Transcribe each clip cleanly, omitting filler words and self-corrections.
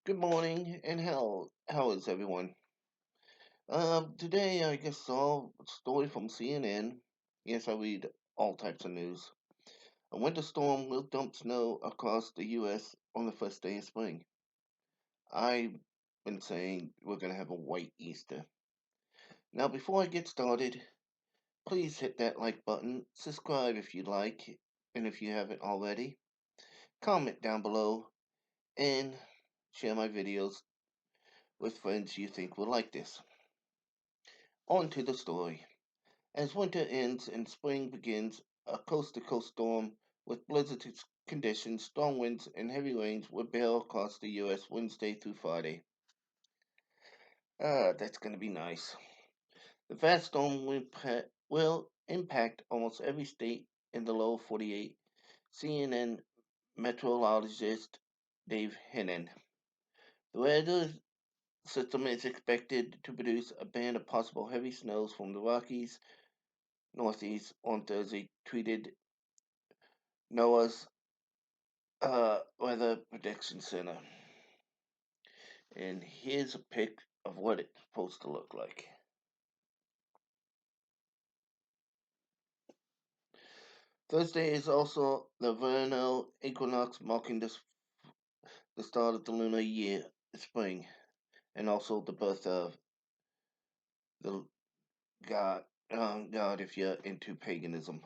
Good morning, and how is everyone? Today I just saw a story from CNN. Yes, I read all types of news. A winter storm will dump snow across the U.S. on the first day of spring. I've been saying we're gonna have a white Easter. Now, before I get started, please hit that like button, subscribe if you'd like, and if you haven't already, comment down below, and share my videos with friends you think will like this. On to the story. As winter ends and spring begins, a coast to coast storm with blizzard conditions, strong winds, and heavy rains will barrel across the U.S. Wednesday through Friday. That's going to be nice. The vast storm will impact almost every state in the lower 48. CNN meteorologist Dave Hennon. The weather system is expected to produce a band of possible heavy snows from the Rockies northeast on Thursday, tweeted NOAA's Weather Prediction Center. And here's a pic of what it's supposed to look like. Thursday is also the vernal equinox, marking the start of the lunar year, spring, and also the birth of the god if you're into paganism.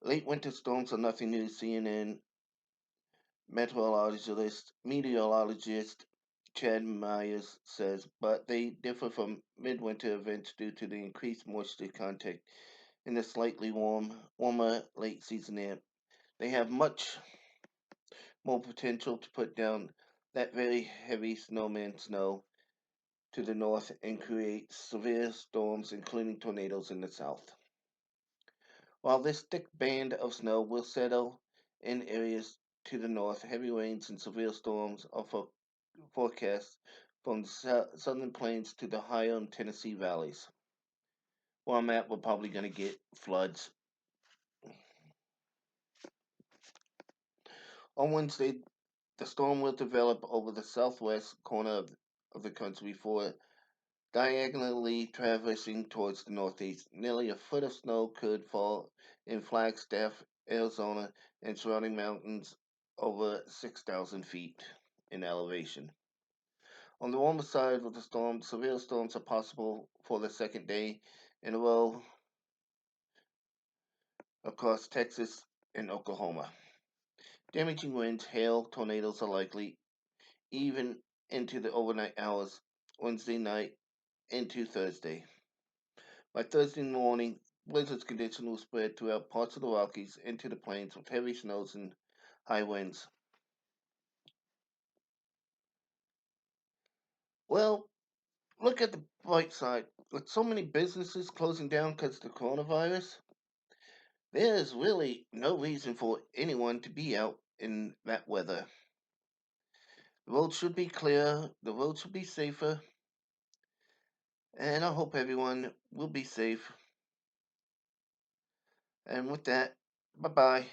Late winter storms are nothing new. CNN meteorologist Chad Myers says, but they differ from midwinter events due to the increased moisture content in the slightly warmer late season air. They have much more potential to put down that very heavy snowman snow to the north and create severe storms, including tornadoes in the south. While this thick band of snow will settle in areas to the north, heavy rains and severe storms are forecast from the southern plains to the higher Tennessee valleys. Where I'm at, we're probably going to get floods. On Wednesday, the storm will develop over the southwest corner of the country before diagonally traversing towards the northeast. Nearly a foot of snow could fall in Flagstaff, Arizona, and surrounding mountains over 6,000 feet in elevation. On the warmer side of the storm, severe storms are possible for the second day in a row across Texas and Oklahoma. Damaging winds, hail, tornadoes are likely even into the overnight hours Wednesday night into Thursday. By Thursday morning, blizzard conditions will spread throughout parts of the Rockies into the plains with heavy snows and high winds. Well, look at the bright side. With so many businesses closing down because of the coronavirus, there is really no reason for anyone to be out in that weather. The roads should be clear, the roads should be safer, and I hope everyone will be safe. And with that, bye bye.